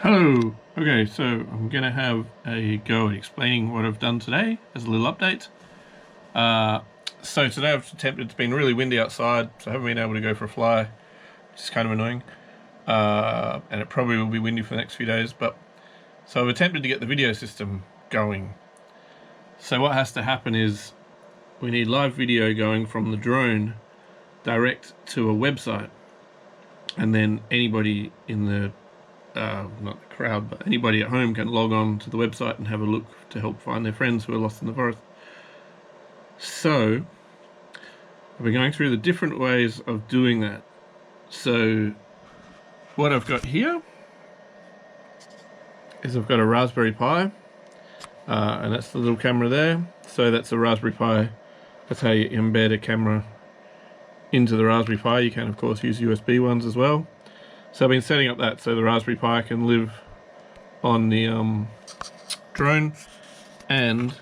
Hello! Okay, so I'm going to have a go at explaining what I've done today as a little update. So today I've attempted, it's been really windy outside, so I haven't been able to go for a fly, which is kind of annoying. And it probably will be windy for the next few days, so I've attempted to get the video system going. So what has to happen is we need live video going from the drone direct to a website, and then anybody in the not the crowd, but anybody at home can log on to the website and have a look to help find their friends who are lost in the forest. So we're going through the different ways of doing that. So what I've got here is I've got a Raspberry Pi, and that's the little camera there. So that's a Raspberry Pi. That's how you embed a camera into the Raspberry Pi. You can of course use USB ones as well. So I've been setting up that so the Raspberry Pi can live on the drone, and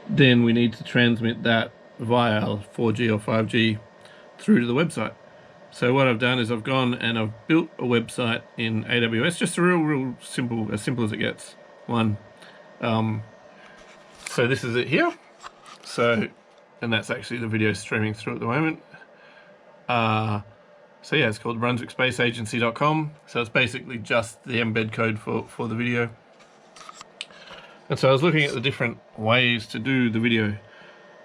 then we need to transmit that via 4G or 5G through to the website. So what I've done is I've gone and I've built a website in AWS, just a real simple, as simple as it gets, one. So this is it here. So, and that's actually the video streaming through at the moment. So yeah, it's called BrunswickSpaceAgency.com. So it's basically just the embed code for the video. And so I was looking at the different ways to do the video.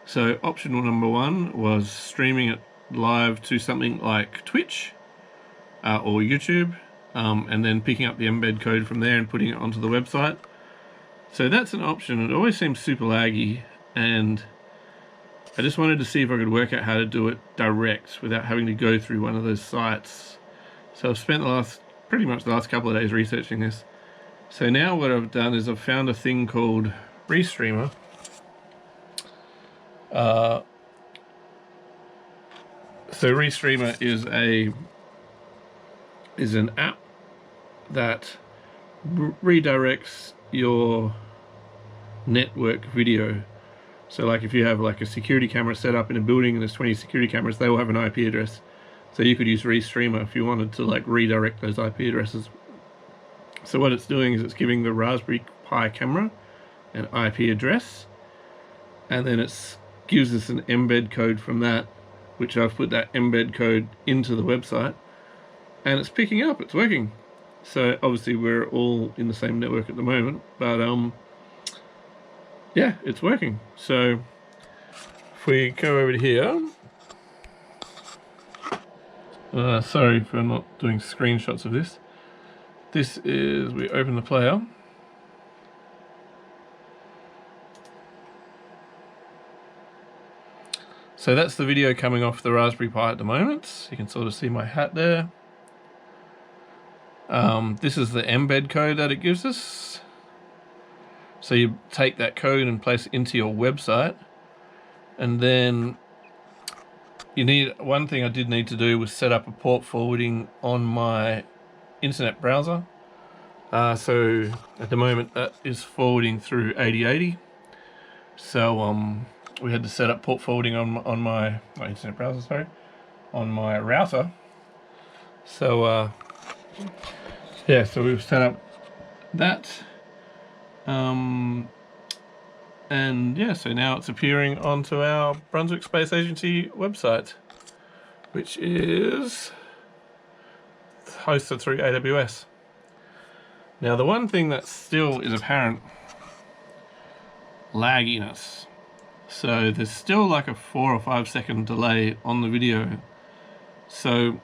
So option number one was streaming it live to something like Twitch or YouTube, and then picking up the embed code from there and putting it onto the website. So that's an option. It always seems super laggy, and I just wanted to see if I could work out how to do it direct without having to go through one of those sites. So I've spent pretty much the last couple of days researching this. So now what I've done is I've found a thing called Restreamer. So Restreamer is an app that redirects your network video. So like if you have like a security camera set up in a building and there's 20 security cameras, they all have an IP address. So you could use Restreamer if you wanted to like redirect those IP addresses. So what it's doing is it's giving the Raspberry Pi camera an IP address, and then it gives us an embed code from that, which I've put that embed code into the website, and it's picking up, it's working. So obviously we're all in the same network at the moment, but yeah, it's working. So if we go over to here, sorry for not doing screenshots of this. This is, we open the player. So that's the video coming off the Raspberry Pi at the moment. You can sort of see my hat there. This is the embed code that it gives us. So you take that code and place it into your website, and then you need, one thing I did need to do was set up a port forwarding on my internet browser. So at the moment that is forwarding through 8080. So we had to set up port forwarding on my internet browser, sorry, on my router. So yeah, so we've set up that. And yeah, so now it's appearing onto our Brunswick Space Agency website, which is hosted through AWS. Now the one thing that still is apparent, lagginess. So there's still like a 4 or 5 second delay on the video. So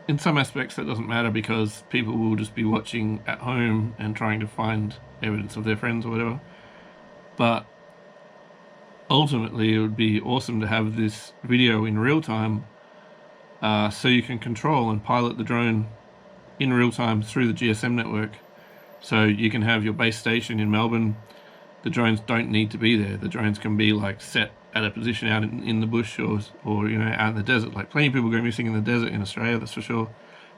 in some aspects that doesn't matter, because people will just be watching at home and trying to find evidence of their friends or whatever. But ultimately it would be awesome to have this video in real time, so you can control and pilot the drone in real time through the GSM network. So you can have your base station in Melbourne. The drones don't need to be there. The drones can be like set at a position out in the bush or you know, out in the desert. Like plenty of people go missing in the desert in Australia, that's for sure.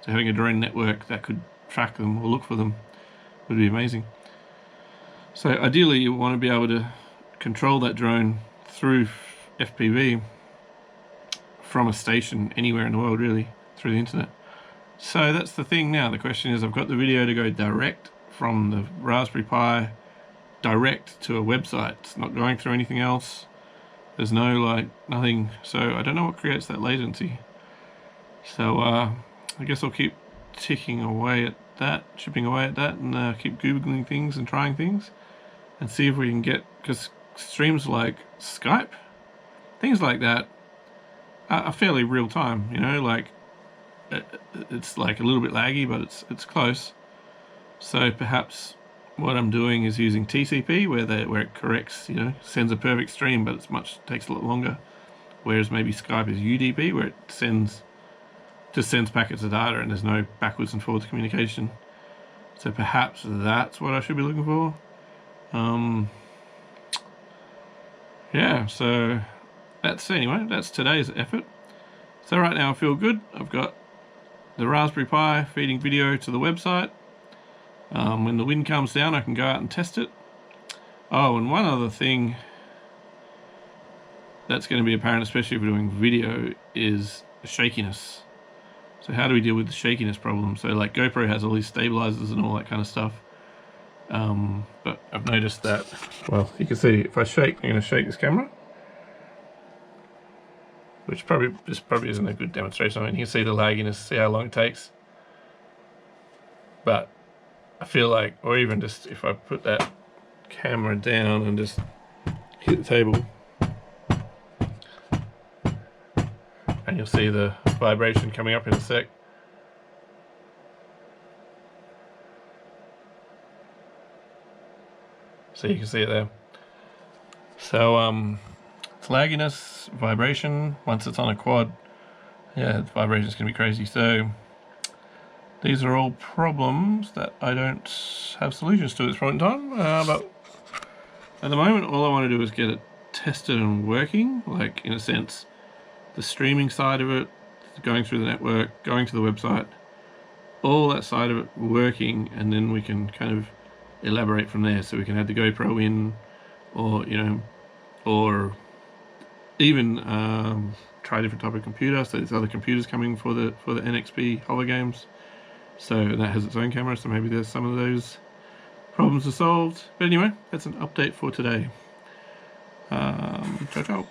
So having a drone network that could track them or look for them would be amazing. So ideally you want to be able to control that drone through FPV from a station anywhere in the world, really, through the internet. So that's the thing now. The question is, I've got the video to go direct from the Raspberry Pi direct to a website. It's not going through anything else. There's no nothing. So I don't know what creates that latency. So I guess I'll keep ticking away at that, chipping away at that, and keep Googling things and trying things and see if we can get, because streams like Skype, things like that are fairly real time, you know, like it's like a little bit laggy, but it's close. So perhaps what I'm doing is using TCP where it corrects, you know, sends a perfect stream, but takes a lot longer. Whereas maybe Skype is UDP, where it just sends packets of data and there's no backwards and forwards communication. So perhaps that's what I should be looking for. Yeah, so that's today's effort. So right now I feel good. I've got the Raspberry Pi feeding video to the website. When the wind comes down, I can go out and test it. Oh, and one other thing that's going to be apparent, especially if we're doing video, is the shakiness. So how do we deal with the shakiness problem? So like GoPro has all these stabilizers and all that kind of stuff. But I've noticed that, well, you can see if I shake, I'm going to shake this camera, which probably isn't a good demonstration. I mean, you can see the lagginess, see how long it takes. But I feel like, or even just if I put that camera down and just hit the table, and you'll see the vibration coming up in a sec. So you can see it there. So it's lagginess, vibration. Once it's on a quad, yeah, the vibration's gonna be crazy. So these are all problems that I don't have solutions to at this point in time. But at the moment, all I want to do is get it tested and working. Like, in a sense, the streaming side of it, going through the network, going to the website, all that side of it working, and then we can kind of elaborate from there. So we can add the GoPro in, or or even try a different type of computer. So there's other computers coming for the NXP hover games. So that has its own camera. So maybe there's some of those problems are solved. But anyway, that's an update for today. Ciao, ciao.